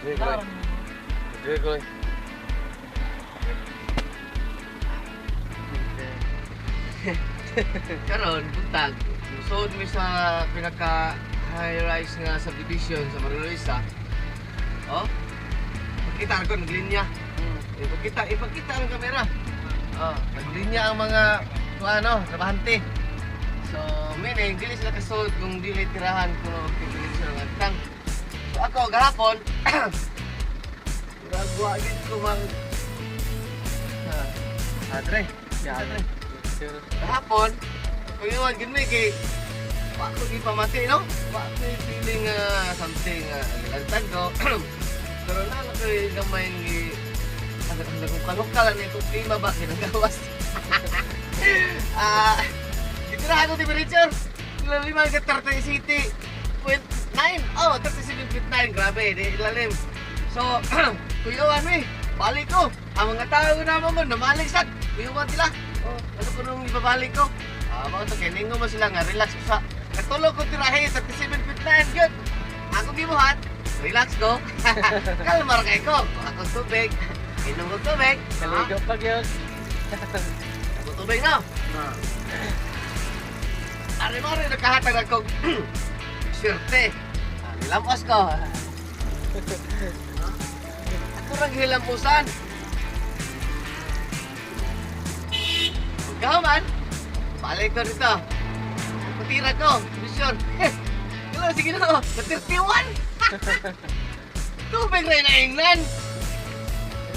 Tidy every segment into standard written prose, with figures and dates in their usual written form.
Dire ko. Karon buntag. Musod mi sa pinaka high rise nga subdivision sa Maruloisa. Oh. Pakita ko naglinya. Ipakita ang kamera. Oh, naglinya ang mga ano, trabahante. So, meaning dili sila kasod kung dili tirahan kuno pipili sila ng tang. So ako gahapon gagawa gid ko mang Adre. Adre. Kahapon, pag-iwan gid mi kay wa ko di pamati no? Wa ko feeling something nagtag ko. Pero na ko gamay ni ano kung kalokal ni ko klima ba ginagawas. Itirahan ko di Richard. Ilalim ang 37.9. Oh, 37.9. Grabe, di ilalim. So, kuyawan mi. Balik ko. Ang mga tao naman mo, namaligsad. Kuyawan sila. Oh, ano ko nung ibabalik ko? Mga to, kining mo sila nga. Relax ko sa... Katulog ko tirahe, 37.9. Good. Ako gibuhat. Relax ko. Kalmar kay ko. Akong tubig. Inom ko tubig. Kaligo pag yun. Ako tubig na. Ari mo rin nakahatag akong swerte. Nilampos ko. Ako rin hilampusan. Ikaw man, balik ko dito. Patira ko, mission. Hello, sige na. Natirtiwan. Tubig rin na ingnan.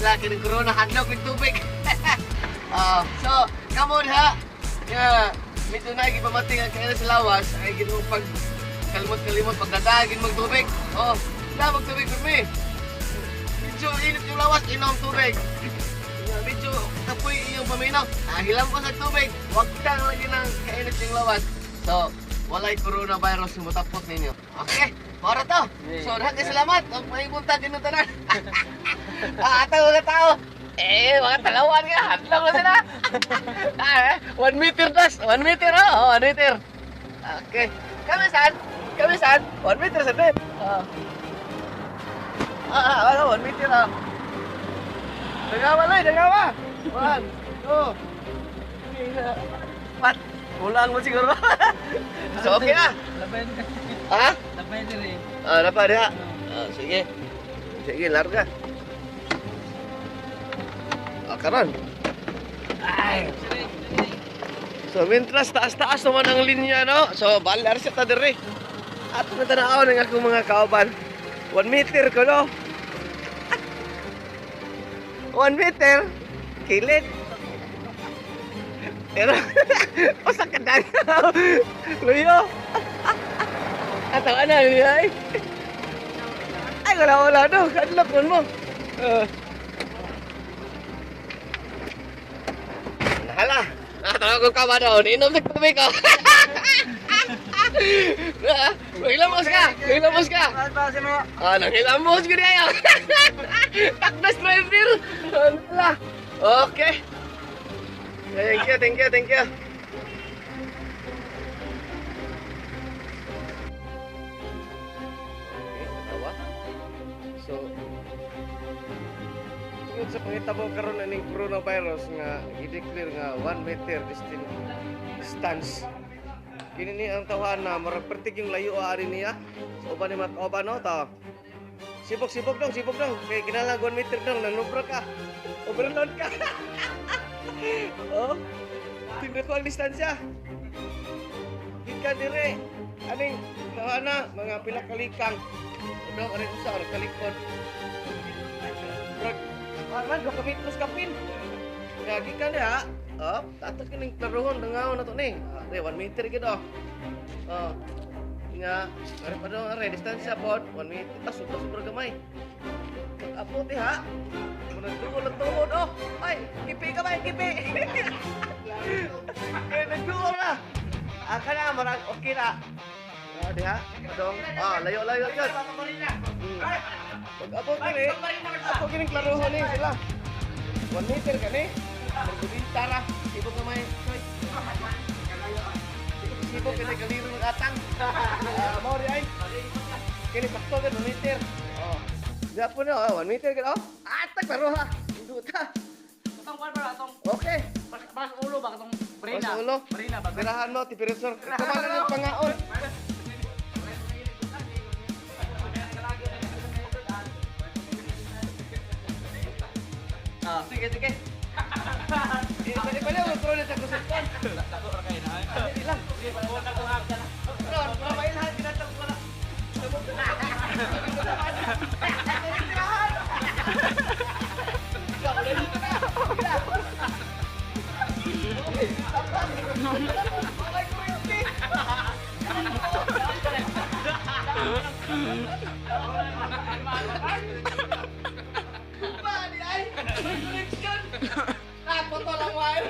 Laki ng corona, hadlaw ko yung tubig. So, kamo ha. Medyo na ipamating ang kaya sa lawas ay ginong pag kalimot-kalimot pagdadagin magtubig. Oh, na magtubig for me. Medyo init yung lawas, inom tubig. Medyo kapoy yung paminaw. Hilam ko sa tubig. Huwag kang lagi ng kainit yung lawas. So, walay coronavirus yung matapot ninyo. Okay, para to. So, salamat. Huwag may buntag inutanan. Ataw na tao. Mga talawan ka, hadlang na sila. 1 meter das, 1 meter oh, 1 meter. Okay. Kami saan? 1 meter sa bed. 1 meter oh. Dagawa. 1, 2, 4. Kulang mo siguro. So, okay na. Labay na. Ha? Labay na rin. Dapat ha. Sige. Sige, larga. Karon. Ay. So, mientras taas-taas naman ang linya, no? So, balar siya ta dire. At natanaw ng akong mga kauban. 1 meter ko, no? 1 meter. Kilid. Pero, usa ka dagaw. Luyo. Atawa na, ay. Ay, wala, no? Kadlok mo. Hala, nakatawag ko ka ba doon? Inom sa tubig ko. Hilamos ka. Nanghilamos ko niya. Takdas driver. Hala. Okay. Thank you. So, tungod sa pangitabo karon na ning coronavirus nga i-declare nga 1 meter distance. Kini ni ang tawhana murag pertig yung layo ari niya. So uban ni mat-oban no ta. Sibok dong. Kay kinalang 1 meter dong nanubra ka. Overload ka. Oh. Tindak ko ang distansya. Gikan dire. Aning tawhana mga pila kalikang. Uno ari usa ra kalikod. Man, do kami terus kapin. Lagi kan ya. Oh, tatas kining klarohon dangaw na to ni. 1 meter gid oh. Oh. Nga, are pa daw are distansya pod 1 meter tas super gamay. Apo ti ha. Munang tuhod oh. Ay, kipi ka ba, kipi. Nagduol na. Aka na marag okay na. Diha, padong. Layo yun. Ako kini klarohon ni sila. 1 meter ka ni. Magbulita ra. Sibok na may soy. Sibok kini kaliro ng atang. Mao di ay. Kini sakto ka 1 meter. Dapo na, 1 meter ka, oh. Atak, pero ha. Induta. Itong kwan ba? Itong Okay. pas ulo ba? Itong brina. Pas ulo. Brina ba? Tirahan mo, tipirisor. Kumalan yung pangaon. Ah, sige, sige. Ibalik mo, bro, na sa kusipon. Dako ra kay na. Hindi lang. Bro, nagtungag ka na. Bro, mamain lahat, tinatang ko na. Bali ay, connection. Foto lang wae.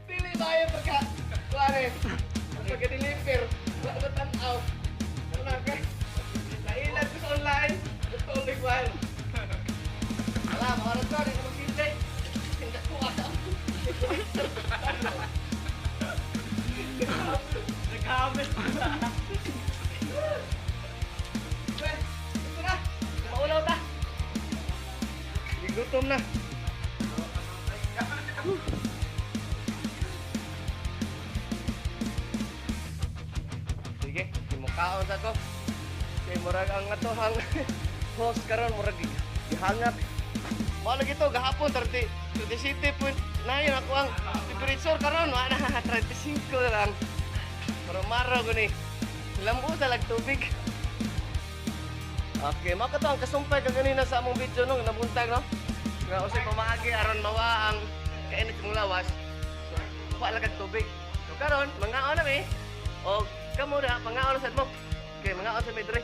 Dili bae pagka kuare. Pagka deliver, wala tanaw. Wala ka. Nailan ko sa online. Ito ulit wae. Wala, maharap ka, hindi ko magsintay. Hindi ko alam. Nagkamit. Ito na. Maulaw ta. Gutom na. Sige, simukaon sa ko. Kay murag ang atohang host karon murag gihangat. Mo lagi to gahapon 37.9 ako ang temperature karon ana 35 lang. Pero maraw ko ni. Lambo sa tubig. Okay, maka to ang kasumpay ka ganina sa among video no, nabuntag no. Nga usay pamaagi aron mawa ang kainit mong lawas. So, wa lang kag tubig. So karon, mangaon na mi. O kamo na pangaon sa mo. Okay, mangaon sa mi dire.